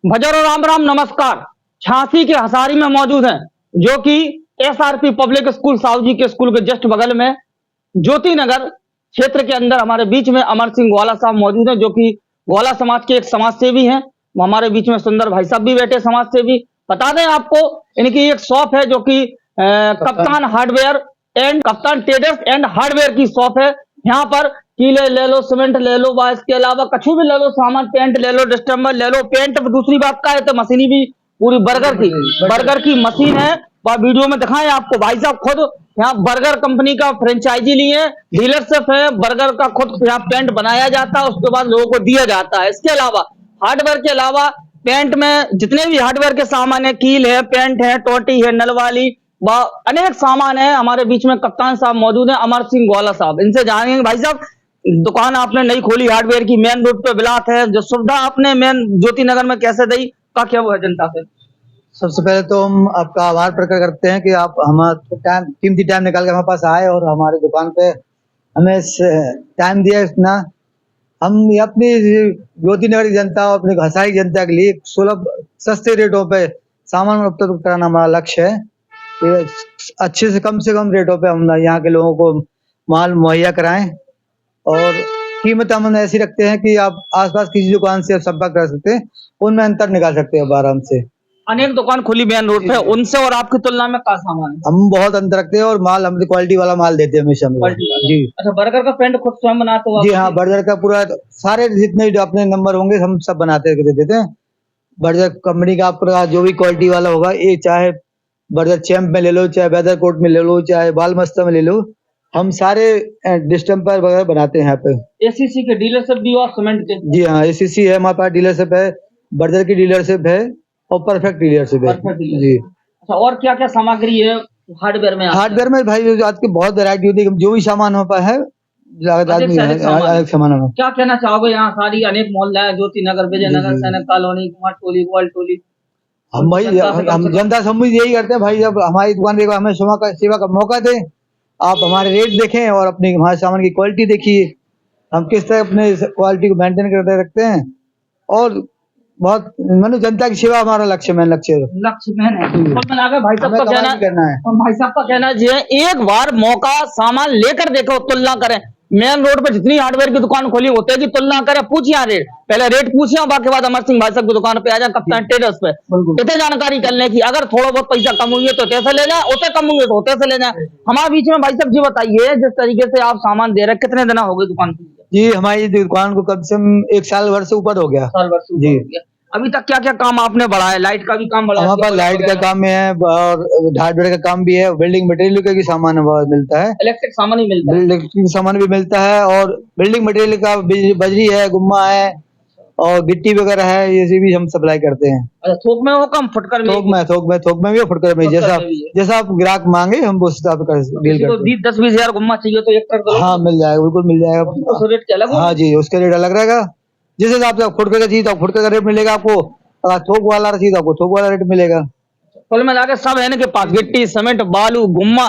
भजर और राम राम नमस्कार। झांसी के हसारी में मौजूद हैं, जो कि एसआरपी पब्लिक स्कूल साहू जी के स्कूल के जस्ट बगल में ज्योति नगर क्षेत्र के अंदर हमारे बीच में अमर सिंह ग्वाला साहब मौजूद हैं, जो कि ग्वाला समाज के एक समाज सेवी हैं। वो हमारे बीच में सुंदर भाई साहब भी बैठे, समाज सेवी। बता दें आपको, इनकी एक शॉप है जो कि कप्तान हार्डवेयर एंड कप्तान ट्रेडर्स एंड हार्डवेयर की शॉप है। यहाँ पर कीले ले लो, सीमेंट ले लो, व इसके अलावा कछु भी ले लो सामान, पेंट ले लो, डिस्टेम्बर ले लो। पेंट दूसरी बात का है तो मशीनी भी पूरी बर्गर की मशीन है। वह वीडियो में दिखाएं आपको। भाई साहब खुद यहाँ बर्गर कंपनी का फ्रेंचाइजी लिए, डीलरशिप है बर्गर का, खुद यहाँ पेंट बनाया जाता है, उसके बाद लोगों को दिया जाता है। इसके अलावा हार्डवेयर के अलावा पेंट में जितने भी हार्डवेयर के सामान है, कील है, पेंट है, टोटी है, नल वाली, अनेक सामान है। हमारे बीच में कप्तान साहब मौजूद हैं, अमर सिंह ग्वाला साहब। इनसे जानेंगे। भाई साहब, दुकान आपने नई खोली हार्डवेयर की, मेन रोड पे बिलात है, जो सुविधा आपने मेन ज्योति नगर में कैसे दी, का क्या वो है जनता से? सबसे पहले तो हम आपका आभार प्रकट करते हैं कि आप हमारा कीमती टाइम निकाल कर हमारे पास आए और हमारी दुकान पे हमें टाइम दिया। इतना हम अपनी ज्योति नगर की जनता और अपनी घसाई जनता के लिए सुलभ सस्ते रेटों पे सामान उपलब्ध कराना हमारा लक्ष्य है। ये अच्छे से कम रेटों पे हम यहाँ के लोगों को माल मुहैया कराएं और कीमत हम ऐसी रखते हैं कि आप आसपास किसी दुकान से संपर्क कर सकते हैं, उनमें अंतर निकाल सकते हैं आराम से। अनेक दुकान खुली मेन रोड पे, उनसे और आपकी तुलना में क्या सामान है? हम बहुत अंतर रखते हैं और माल हम क्वालिटी वाला माल देते हैं हमेशा जी। अच्छा, बर्गर का पेंट खुद स्वयं बनाते हो? जी हाँ, बर्गर का पूरा सारे जितने अपने नंबर होंगे हम सब बनाते देते हैं। बर्गर कंपनी का आपका जो भी क्वालिटी वाला होगा, ये चाहे बर्गर चैंप में ले लो, चाहे वेदर कोट में ले लो, चाहे बाल मस्ता में ले लो, हम सारे डिस्टेम्पर वगैरह बनाते हैं यहाँ पे। एसीसी के डीलरशिप भी और सीमेंट के? जी हाँ, एसीसी है हमारे पास, डीलरशिप है, बर्गर की डीलरशिप है और परफेक्ट डीलरशिप है जी। अच्छा, और क्या क्या सामग्री है हार्डवेयर में? हार्डवेयर में भाई आज की बहुत वैरायटी होती है, जो भी सामान हो पाए है अलग सामान है। क्या कहना चाहोगे? यहाँ सारी अनेक मोहल्ला है, ज्योति नगर, विजयनगर, सैनिक कॉलोनी, कुमार टोली, गोल टोली। हम भाई हम जनता से यही करते हैं भाई, जब हमारी दुकान पे हमें सेवा का मौका दे, आप हमारे रेट देखें और अपनी हमारे सामान की क्वालिटी देखिए, हम किस तरह अपने क्वालिटी को मेंटेन करते रखते हैं। और बहुत मैंने जनता की सेवा हमारा लक्ष्य है। भाई साहब का कहना है, भाई साहब का कहना है, एक बार मौका सामान लेकर देखो, तुलना करें। मेन रोड पे जितनी हार्डवेयर की दुकान खोली होते हैं कि तुलना करें, पूछिए रेट, पहले रेट पूछिए, बाकी बाद अमर सिंह भाई साहब की दुकान पे आ जाए, कप्तान ट्रेडर्स पे, इतने जानकारी करने की। अगर थोड़ा बहुत पैसा कम हुई है तो कैसे ले जाए, उसे कम हुई है तो कैसे ले जाए। हमारे बीच में भाई साहब जी बताइए, जिस तरीके से आप सामान दे रहे हैं, कितने दिन हो गए दुकान की? जी, हमारी दुकान को कम से कम 1 साल भर से ऊपर हो गया। साल भर से जी। अभी तक क्या क्या काम आपने बढ़ाया? लाइट का भी काम बढ़ाया? हमारे पास लाइट का काम है और हार्डवेयर का काम भी है, बिल्डिंग मटेरियल का भी सामान मिलता है, इलेक्ट्रिक सामान भी मिलता है, इलेक्ट्रिक सामान भी मिलता है, और बिल्डिंग मटेरियल का बजरी है, गुम्मा है और गिट्टी वगैरह है, ये भी हम सप्लाई करते हैं। अच्छा, थोक में हो कम फुटकर में? थोक में भी और फुटकर में, जैसा आप ग्राहक मांगे हम उस हिसाब से डील करते हैं। 10-20 हजार गुम्मा चाहिए तो एक कर दो? हाँ, मिल जाएगा, बिल्कुल मिल जाएगा। रेट क्या अलग? हाँ जी, उसका रेट अलग रहेगा। जिस हिसाब से फुटकर का चाहिए तो फुटकर का रेट मिलेगा आपको, अगर थोक वाला चाहिए तो आपको थोक वाला रेट मिलेगा। कुल मिला के सब है इनके पास, गिट्टी, सीमेंट, बालू, गुम्मा,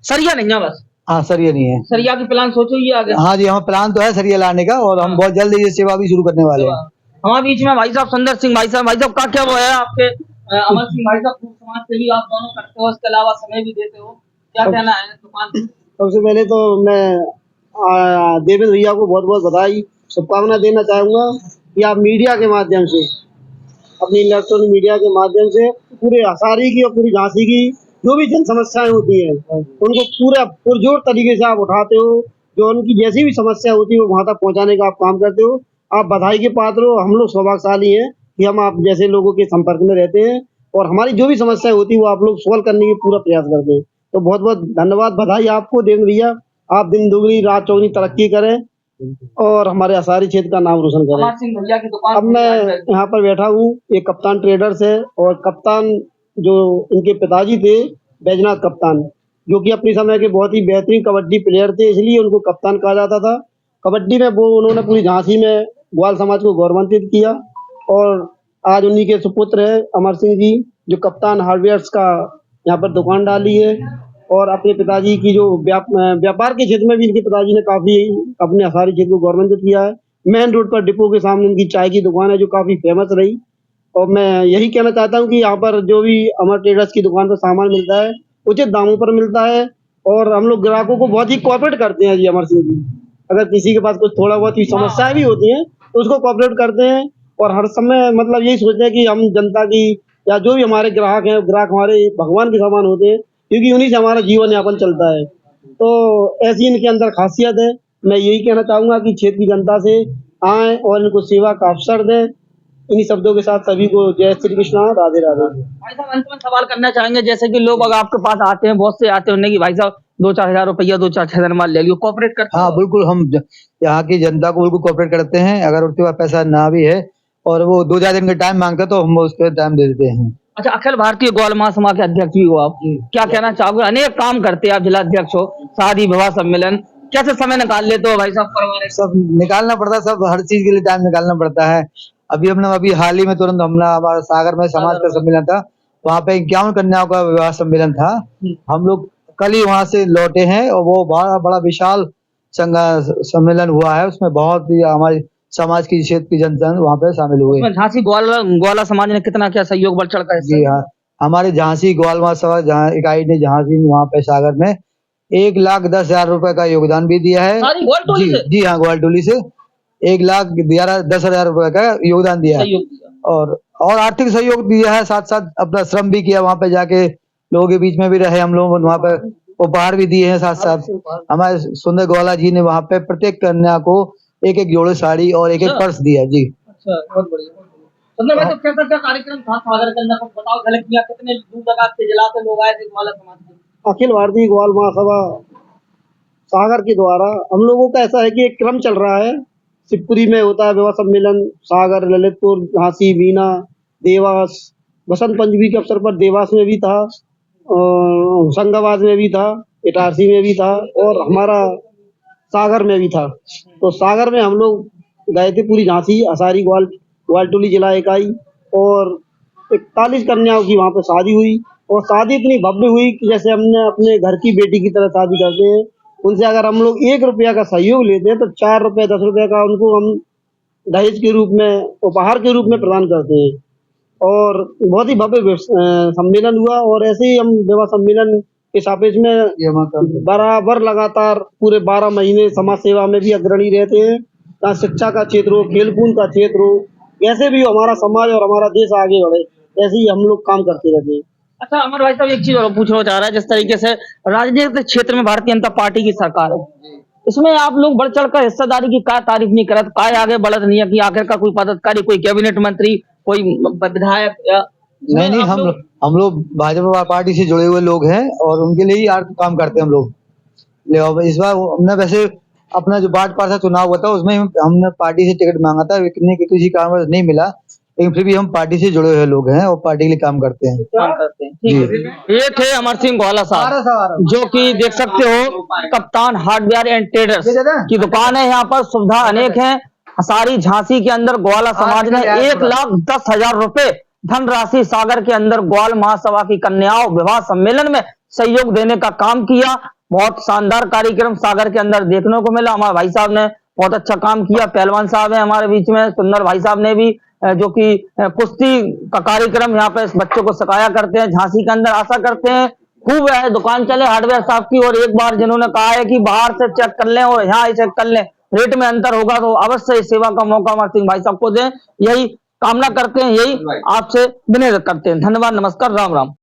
सरिया नहीं है बस? हाँ, सरिया नहीं है। सरिया की प्लान सोचो ये आगे? हाँ जी, हमारा प्लान तो है सरिया लाने का, और हम बहुत जल्द ये सेवा भी शुरू करने वाले हैं। हमारे बीच में भाई साहब सुंदर सिंह भाई साहब का क्या वो है आपके? अमर सिंह भाई साहब समाज से भी आप दोनों करते हो, इसके अलावा समय भी देते हो, क्या कहना है दुकान? सबसे पहले तो मैं देवेंद्र भैया को बहुत बहुत बधाई, शुभकामना देना चाहूंगा कि आप मीडिया के माध्यम से, अपनी इलेक्ट्रॉनिक मीडिया के माध्यम से पूरे हसारी की और पूरी झांसी की जो भी जन समस्याएं होती हैं उनको पूरा पुरजोर तरीके से आप उठाते हो। जो उनकी जैसी भी समस्या होती है वो वहां तक पहुंचाने का आप काम करते हो। आप बधाई के पात्र हो। हम लोग सौभाग्यशाली हैं कि हम आप जैसे लोगों के संपर्क में रहते हैं और हमारी जो भी समस्या होती है वो आप लोग सॉल्व करने की पूरा प्रयास करते हैं। तो बहुत बहुत धन्यवाद, बधाई आपको देवेंद्र भैया। आप दिन दुगनी रात चौगनी तरक्की करें और हमारे हसारी क्षेत्र का नाम रोशन करें। अब मैं यहाँ पर बैठा हूँ, एक कप्तान ट्रेडर्स है और कप्तान जो इनके पिताजी थे बैजनाथ कप्तान, जो कि अपने समय के बहुत ही बेहतरीन कबड्डी प्लेयर थे, इसलिए उनको कप्तान कहा जाता था। कबड्डी में वो उन्होंने पूरी झांसी में ग्वाल समाज को गौरवान्वित किया और आज उन्हीं के सुपुत्र है अमर सिंह जी, जो कप्तान हार्डवेयर्स का यहाँ पर दुकान डाली है। और अपने पिताजी की जो व्यापार के क्षेत्र में भी इनके पिताजी ने काफी अपने हसारी क्षेत्र को गौरवान्वित किया है। मेन रोड पर डिपो के सामने इनकी चाय की दुकान है जो काफी फेमस रही। और मैं यही कहना चाहता हूँ कि यहाँ पर जो भी अमर ट्रेडर्स की दुकान पर सामान मिलता है उचित दामों पर मिलता है, और हम लोग ग्राहकों को बहुत ही कोऑपरेट करते हैं जी अमर सिंह जी। अगर किसी के पास कुछ थोड़ा बहुत ही समस्याएं भी होती हैं तो उसको कोऑपरेट करते हैं, और हर समय मतलब यही सोचते हैं कि हम जनता की या जो भी हमारे ग्राहक हैं, ग्राहक हमारे भगवान के समान होते हैं, क्योंकि उन्हीं से हमारा जीवन यापन चलता है। तो ऐसी इनके अंदर खासियत है। मैं यही कहना चाहूंगा कि क्षेत्र की जनता से आए और इनको सेवा का अवसर दें। इन्हीं शब्दों के साथ सभी को जय श्री कृष्णा, राधे राधे। भाई साहब अंत में सवाल करना चाहेंगे, जैसे कि लोग अगर आपके पास आते हैं, बहुत से आते हैं कि भाई साहब 2-4 हजार रुपया 2-4 हजार माल ले लियो, कोऑपरेट करते हाँ हो? बिल्कुल, हम यहाँ की जनता को बिल्कुल कोऑपरेट करते हैं। अगर उसके पास पैसा ना भी है और वो 2-4 दिन का टाइम मांगते हैं तो हम उसके टाइम दे देते हैं। अच्छा, अखिल भारतीय ग्वाल महासभा के अध्यक्ष भी हो आप, क्या कहना चाहोगे? अनेक काम करते हैं आप, जिला अध्यक्ष हो, शादी विवाह सम्मेलन, कैसे समय निकाल लेते हो भाई साहब परिवार के? सब निकालना पड़ता है, सब हर चीज के लिए टाइम निकालना पड़ता है। अभी हाल ही में तुरंत हमारा सागर में समाज का सम्मेलन था, वहाँ पे 51 कन्याओं का विवाह सम्मेलन था। हम लोग कल ही वहाँ से लौटे हैं और वो बड़ा विशाल सम्मेलन हुआ है। उसमें बहुत ही हमारे समाज की क्षेत्र की जनता वहाँ पे शामिल हुए। उसमें झांसी ग्वाला समाज ने कितना क्या सहयोग बढ़ चढ़ कर? जी हाँ, हमारे झांसी ग्वालवा सभा इकाई ने झांसी वहाँ पे सागर में 1,10,000 रुपए का योगदान भी दिया है। सारी ग्वाल टोली जी से? जी हाँ, ग्वाल टोली से 1,10,000 रुपए का योगदान दिया है। सहयोग दिया। और आर्थिक सहयोग दिया है, साथ साथ अपना श्रम भी किया, वहाँ पे जाके लोगों के बीच में भी रहे हम लोग, वहाँ पे उपहार भी दिए हैं। साथ साथ हमारे सुंदर ग्वाला जी ने वहाँ पे प्रत्येक कन्या को एक जोड़े साड़ी और एक पर्स दिया। जी अच्छा, बहुत बढ़िया। सुंदर भाई, तो कैसा क्या कार्यक्रम था सागर के अंदर, कुछ बताओ झलक किया, कितने दूर दराज के जिला से लोग आए थे ग्वाला समाज के? अखिल भारतीय ग्वाल महासभा सागर के द्वारा हम लोगों का ऐसा है कि एक क्रम चल रहा है। शिवपुरी में होता है विवाह सम्मेलन, सागर, ललितपुर, झांसी, बीना, देवास, बसंत पंचमी के अवसर पर देवास में भी था, होशंगाबाद में भी था, इटारसी में भी था, और हमारा सागर में भी था। तो सागर में हम लोग गए थे, पूरी झांसी हसारी ग्वालटोली जिला इकाई, और 41 कन्याओं की वहाँ पे शादी हुई, और शादी इतनी भव्य हुई कि जैसे हमने अपने घर की बेटी की तरह शादी करते हैं। उनसे अगर हम लोग 1 रुपया का सहयोग लेते हैं तो 4 रुपये 10 रुपये का उनको हम दहेज के रूप में, उपहार के रूप में प्रदान करते हैं। और बहुत ही भव्य सम्मेलन हुआ, और ऐसे ही हम विवाह सम्मेलन के सापेक्ष में बराबर लगातार पूरे 12 महीने समाज सेवा में भी अग्रणी रहते हैं। चाहे शिक्षा का क्षेत्र हो, खेलकूद का क्षेत्र हो, कैसे भी हो हमारा समाज और हमारा देश आगे बढ़े, ऐसे ही हम लोग काम करते रहते हैं। अच्छा अमर भाई साहब, एक चीज और पूछना चाह रहा है, जिस तरीके से राजनीतिक क्षेत्र में भारतीय जनता पार्टी की सरकार है, इसमें आप लोग बढ़ चढ़ कर हिस्सेदारी की क्या तारीफ नहीं करत, काय आगे बढ़त नहीं है कि आखिरकार कोई पदाधिकारी, कोई कैबिनेट मंत्री, कोई विधायक या नहीं, हम लोग भाजपा पार्टी से जुड़े हुए लोग हैं और उनके लिए ही काम करते हैं हम लोग। इस बार हमने वैसे अपना जो वार्ड पार्षद चुनाव हुआ था उसमें हमने पार्टी से टिकट मांगा था, किसी कारणवश नहीं मिला, लेकिन फिर भी हम पार्टी से जुड़े हुए लोग हैं और पार्टी के लिए काम करते हैं। ठीक है। ये थे अमर सिंह ग्वाला साहब, जो कि देख सकते हो कप्तान हार्डवेयर एंड ट्रेडर्स की दुकान है। यहाँ पर सुविधा अनेक है। हसारी झांसी के अंदर ग्वाला समाज ने 1,10,000 रुपए धनराशि सागर के अंदर ग्वाल महासभा की कन्याओं विवाह सम्मेलन में सहयोग देने का काम किया। बहुत शानदार कार्यक्रम सागर के अंदर देखने को मिला। हमारे भाई साहब ने बहुत अच्छा काम किया। पहलवान साहब है हमारे बीच में, सुंदर भाई साहब ने भी, जो कि कुश्ती का कार्यक्रम यहाँ पे बच्चों को सिखाया करते हैं झांसी के अंदर। आशा करते हैं खूब दुकान चले हार्डवेयर साहब की, और एक बार जिन्होंने कहा है कि बाहर से चेक कर लें और यहाँ चेक कर लें, रेट में अंतर होगा तो अवश्य इस सेवा का मौका अमर सिंह भाई साहब को दें। यही कामना करते हैं, यही आपसे विनय करते हैं। धन्यवाद, नमस्कार, राम राम।